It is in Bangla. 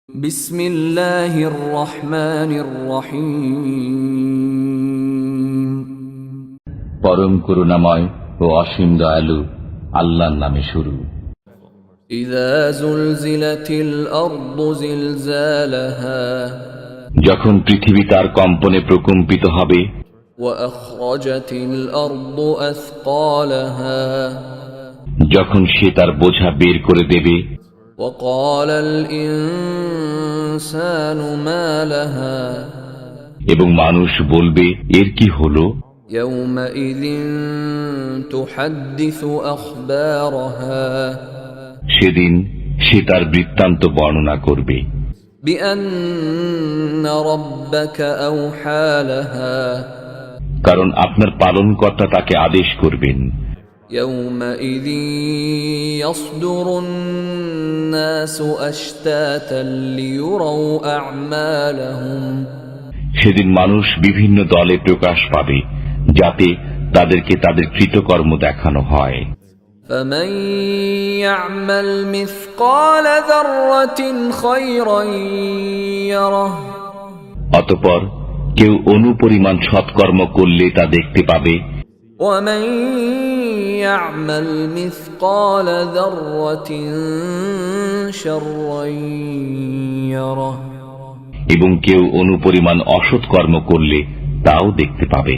বিসমিল্লাহির রহমানির রহিম। পরম করুণাময় ও অসীম দয়ালু আল্লাহর নামে শুরু। ইযা যুলজিলাতিল আরদু জিলজালাহা যখন পৃথিবী তার কম্পনে প্রকম্পিত হবে, ওয়া আখরাজাতিল আরদু আথকালাহা যখন সে তার বোঝা বের করে দেবে, ওয়া ক্বালাল ইনসানু মা লাহা এবং মানুষ বলবে এর কি হলো, ইয়াওমাইযিন তুহাদ্দিসু আখবারাহা সেদিন সে তার বৃত্তান্ত বর্ণনা করবে। বিআন্না রাব্বাকা আওহা লাহা কারণ আপনার পালনকর্তা তাকে আদেশ করবেন। يومئذ يصدر الناس أشتاتا ليروا أعمالهم সেদিন মানুষ বিভিন্ন দলে প্রকাশ পাবে, যাতে তাদেরকে তাদের কৃতকর্ম দেখানো হয়। فمن يعمل مثقال ذرة خيرا يره অতঃপর কেউ অনুপরিমাণ সৎকর্ম করলে তা দেখতে পাবে, ومن يعمل مثقال ذرة شرا يره এবং কেউ অনুপরিমাণ অসৎ কর্ম করলে তাও দেখতে পাবে।